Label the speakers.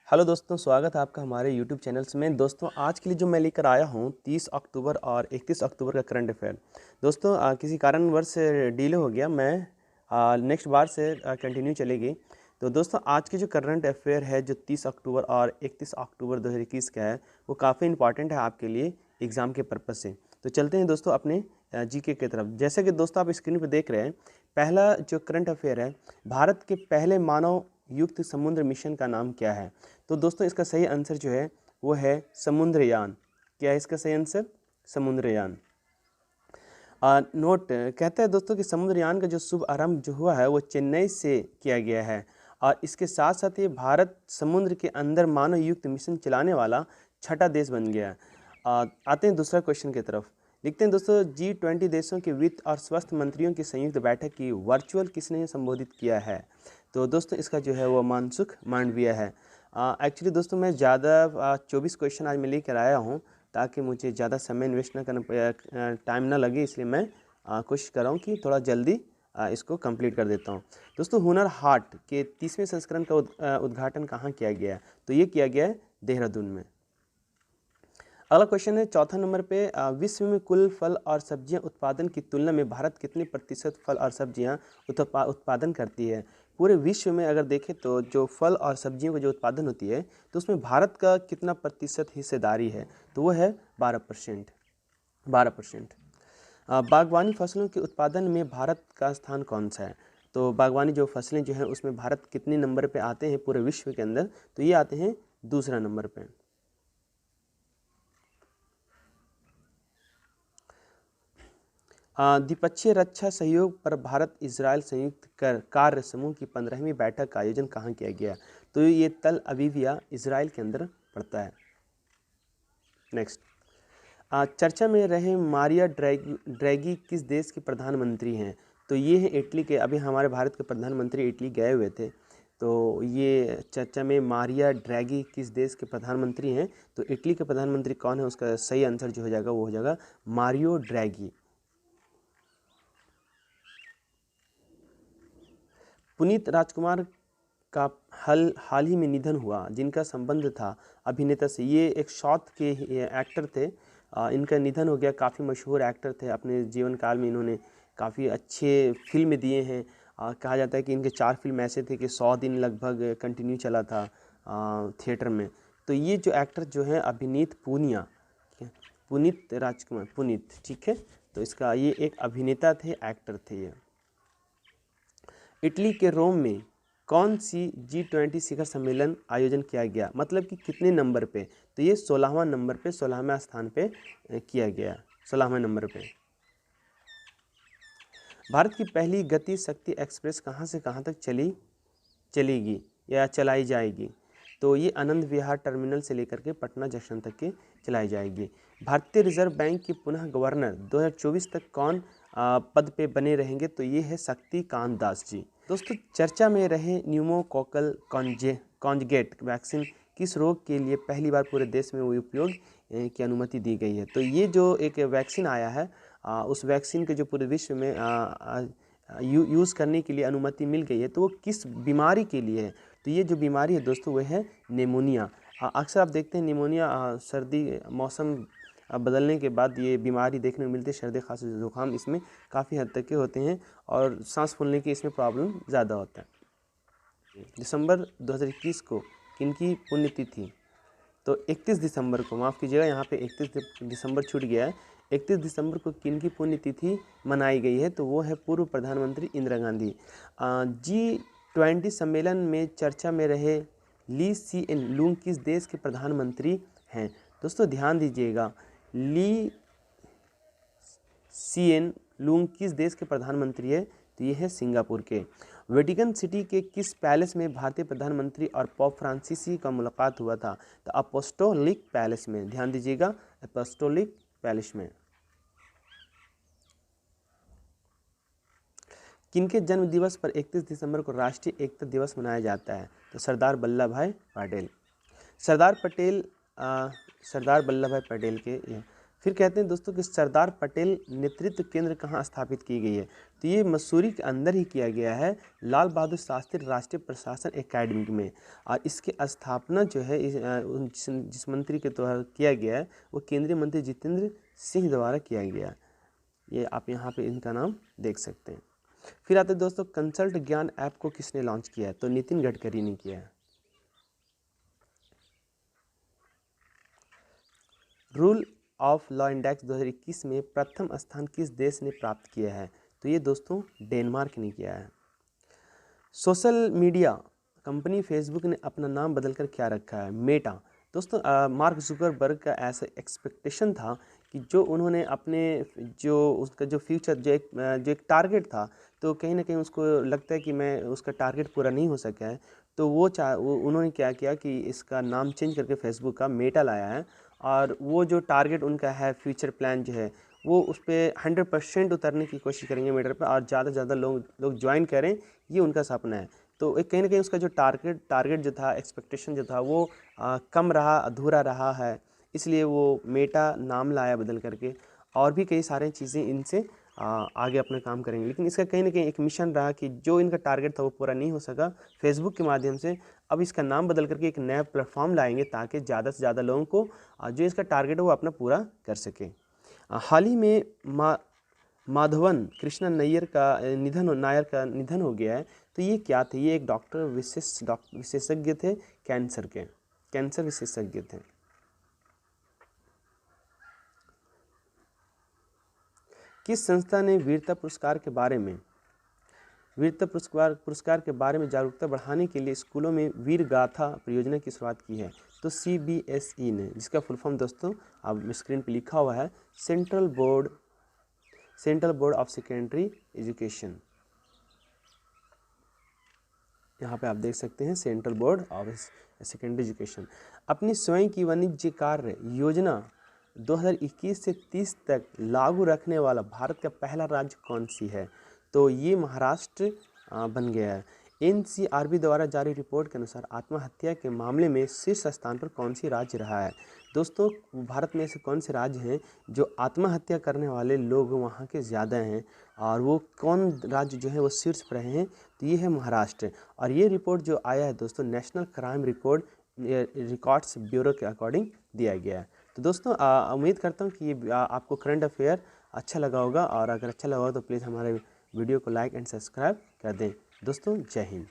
Speaker 1: Hello दोस्तों, स्वागत है आपका हमारे यूट्यूब चैनल्स में। दोस्तों, आज के लिए जो मैं लेकर आया हूँ 30 अक्टूबर और 31 अक्टूबर का करंट अफेयर। दोस्तों, किसी कारणवश से डिले हो गया, मैं नेक्स्ट बार से कंटिन्यू चलेगी। तो दोस्तों, आज की जो करंट अफेयर है जो 30 अक्टूबर और 31 अक्टूबर 2021 का है, वो काफ़ी इंपॉर्टेंट है आपके लिए एग्ज़ाम के पर्पज़ से। तो चलते हैं दोस्तों अपने जीके की तरफ। जैसे कि दोस्तों आप स्क्रीन पर देख रहे हैं, पहला जो करंट अफेयर है, भारत के पहले मानव युक्त समुद्र मिशन का नाम क्या है? तो दोस्तों इसका सही आंसर जो है वो है समुद्रयान। क्या है इसका सही आंसर? समुद्रयान। नोट कहता है दोस्तों कि समुद्रयान का जो शुभ आरंभ जो हुआ है वो चेन्नई से किया गया है और इसके साथ साथ ये भारत समुद्र के अंदर मानव युक्त मिशन चलाने वाला छठा देश बन गया है। आते हैं दूसरा क्वेश्चन की तरफ। लिखते हैं दोस्तों, G20 देशों के वित्त और स्वास्थ्य मंत्रियों की संयुक्त बैठक की वर्चुअल किसने संबोधित किया है? तो दोस्तों इसका जो है वो मनसुख मांडविया है। एक्चुअली दोस्तों मैं ज़्यादा 24 क्वेश्चन आज मैं लेकर आया हूँ ताकि मुझे ज़्यादा समय इन्वेस्ट ना करना, टाइम ना लगे, इसलिए मैं कोशिश कर रहा हूँ कि थोड़ा जल्दी इसको कंप्लीट कर देता हूँ। दोस्तों, हुनर हाट के 30वें संस्करण का उद्घाटन कहाँ किया गया है? तो ये किया गया है देहरादून में। अगला क्वेश्चन है चौथा नंबर पे, विश्व में कुल फल और सब्जियां उत्पादन की तुलना में भारत कितने प्रतिशत फल और सब्जियां उत्पादन करती है? पूरे विश्व में अगर देखें तो जो फल और सब्जियों का जो उत्पादन होती है तो उसमें भारत का कितना प्रतिशत हिस्सेदारी है? तो वो है 12%। 12%। बागवानी फसलों के उत्पादन में भारत का स्थान कौन सा है? तो बागवानी जो फसलें जो हैं उसमें भारत कितने नंबर पे आते हैं पूरे विश्व के अंदर? तो ये आते हैं दूसरा नंबर पे। द्विपक्षीय रक्षा सहयोग पर भारत इजरायल संयुक्त कार्य समूह की 15वीं बैठक का आयोजन कहाँ किया गया? तो ये तल अवीविया इजराइल के अंदर पड़ता है। नेक्स्ट, चर्चा में रहे मारिया ड्रैगी किस देश के प्रधानमंत्री हैं? तो ये है इटली के। अभी हमारे भारत के प्रधानमंत्री इटली गए हुए थे, तो ये चर्चा में मारिया ड्रैगी किस देश के प्रधानमंत्री हैं? तो इटली के प्रधानमंत्री कौन है? उसका सही आंसर जो हो जाएगा वो हो जाएगा मारियो ड्रैगी। पुनीत राजकुमार का हाल ही में निधन हुआ, जिनका संबंध था अभिनेता से। ये एक साउथ के एक्टर थे। इनका निधन हो गया। काफ़ी मशहूर एक्टर थे। अपने जीवन काल में इन्होंने काफ़ी अच्छे फिल्म दिए हैं। कहा जाता है कि इनके 4 फिल्म ऐसे थे कि 100 दिन लगभग कंटिन्यू चला था थिएटर में। तो ये जो एक्टर जो है अभिनीत पूनिया, ठीक है, पुनीत राजकुमार, पुनीत, ठीक है। तो इसका ये एक अभिनेता थे, एक्टर थे ये। इटली के रोम में कौन सी G20 शिखर सम्मेलन आयोजन किया गया? मतलब कि कितने नंबर पे? तो ये 16वां नंबर पे, 16वें स्थान पे किया गया, 16वें नंबर पे। भारत की पहली गति शक्ति एक्सप्रेस कहाँ से कहाँ तक चलेगी या चलाई जाएगी? तो ये आनंद विहार टर्मिनल से लेकर के पटना जंक्शन तक के चलाई जाएगी। भारतीय रिजर्व बैंक के पुनः गवर्नर 2024 तक कौन पद पे बने रहेंगे? तो ये है शक्तिकांत दास जी। दोस्तों, चर्चा में रहे न्यूमोकोकल कॉन्जुगेट वैक्सीन किस रोग के लिए पहली बार पूरे देश में वो उपयोग की अनुमति दी गई है? तो ये जो एक वैक्सीन आया है, उस वैक्सीन के जो पूरे विश्व में यूज़ करने के लिए अनुमति मिल गई है, तो वो किस बीमारी के लिए है? तो ये जो बीमारी है दोस्तों वो है निमोनिया। अक्सर आप देखते हैं निमोनिया, सर्दी मौसम बदलने के बाद ये बीमारी देखने को मिलती है। सर्दी खांसी जुकाम इसमें काफ़ी हद तक के होते हैं और सांस फूलने की इसमें प्रॉब्लम ज़्यादा होता है। दिसंबर 2021 को किनकी पुण्यतिथि? तो 31 दिसंबर को, माफ़ कीजिएगा यहाँ पे 31 दिसंबर छूट गया है। 31 दिसंबर को किनकी पुण्यतिथि मनाई गई है? तो वो है पूर्व प्रधानमंत्री इंदिरा गांधी। G20 सम्मेलन में चर्चा में रहे ली सीएन लूंग किस देश के प्रधानमंत्री हैं? दोस्तों ध्यान दीजिएगा, ली सीएन लूंग किस देश के प्रधानमंत्री है? तो ये है सिंगापुर के। वेटिकन सिटी के किस पैलेस में भारतीय प्रधानमंत्री और पोप फ्रांसिसी का मुलाकात हुआ था? तो अपोस्टोलिक पैलेस में। ध्यान दीजिएगा, अपोस्टोलिक पैलेस में। किनके जन्म दिवस पर 31 दिसंबर को राष्ट्रीय एकता दिवस मनाया जाता है? तो सरदार वल्लभ भाई पटेल। सरदार वल्लभ भाई पटेल के फिर कहते हैं दोस्तों कि सरदार पटेल नेतृत्व केंद्र कहाँ स्थापित की गई है, तो ये मसूरी के अंदर ही किया गया है, लाल बहादुर शास्त्री राष्ट्रीय प्रशासन एकेडमी में। और इसकी स्थापना जो है जिस मंत्री के द्वारा किया गया है वो केंद्रीय मंत्री जितेंद्र सिंह द्वारा किया गया। ये आप यहाँ पे इनका नाम देख सकते हैं। फिर आते हैं दोस्तों कंसल्ट ज्ञान ऐप को किसने लॉन्च किया है, तो नितिन गडकरी ने किया है। रूल ऑफ लॉ इंडेक्स 2021 में प्रथम स्थान किस देश ने प्राप्त किया है, तो ये दोस्तों डेनमार्क ने किया है। सोशल मीडिया कंपनी फेसबुक ने अपना नाम बदलकर क्या रखा है, मेटा। दोस्तों मार्क जुकरबर्ग का ऐसा एक्सपेक्टेशन था कि जो उन्होंने अपने जो उसका जो फ्यूचर जो एक टारगेट था, तो कहीं ना कहीं उसको लगता है कि मैं उसका टारगेट पूरा नहीं हो सका है, तो वो उन्होंने क्या किया कि इसका नाम चेंज करके फेसबुक का मेटा लाया है। और वो जो टारगेट उनका है, फ्यूचर प्लान जो है, वो उस पर 100% उतरने की कोशिश करेंगे मेटर पर, और ज़्यादा से ज़्यादा लोग ज्वाइन करें, ये उनका सपना है। तो एक कहीं ना कहीं उसका जो टारगेट जो था, एक्सपेक्टेशन जो था, वो कम रहा, अधूरा रहा है, इसलिए वो मेटा नाम लाया बदल करके। और भी कई सारी चीज़ें इनसे आगे अपना काम करेंगे, लेकिन इसका कहीं ना कहीं एक मिशन रहा कि जो इनका टारगेट था वो पूरा नहीं हो सका फेसबुक के माध्यम से। अब इसका नाम बदल करके एक नया प्लेटफॉर्म लाएंगे ताकि ज़्यादा से ज़्यादा लोगों को जो इसका टारगेट है वो अपना पूरा कर सके। हाल ही में माधवन कृष्णन नायर का निधन हो गया है, तो ये क्या थे, ये एक विशेषज्ञ थे, कैंसर विशेषज्ञ थे। किस संस्था ने वीरता पुरस्कार के बारे में जागरूकता बढ़ाने के लिए स्कूलों में वीर गाथा परियोजना की शुरुआत की है, तो CBSE ने, जिसका फुल फॉर्म दोस्तों अब स्क्रीन पे लिखा हुआ है, central board of secondary education. यहाँ पे आप देख सकते हैं central board of secondary education. अपनी स्वयं की वाणिज्य कार्य योजना 2021 से 30 तक लागू रखने वाला भारत का पहला राज्य कौन सी है, तो ये महाराष्ट्र बन गया है। NCRB द्वारा जारी रिपोर्ट के अनुसार आत्महत्या के मामले में शीर्ष स्थान पर कौन सी राज्य रहा है, दोस्तों भारत में ऐसे कौन से राज्य हैं जो आत्महत्या करने वाले लोग वहाँ के ज़्यादा हैं, और वो कौन राज्य जो है वो शीर्ष पर रहे हैं, तो ये है महाराष्ट्र। और ये रिपोर्ट जो आया है दोस्तों नेशनल क्राइम रिकॉर्ड्स ब्यूरो के अकॉर्डिंग दिया गया है। तो दोस्तों उम्मीद करता हूँ कि ये आपको करंट अफेयर अच्छा लगा होगा, और अगर अच्छा लगा हो तो प्लीज़ हमारे वीडियो को लाइक एंड सब्सक्राइब कर दें। दोस्तों जय हिंद।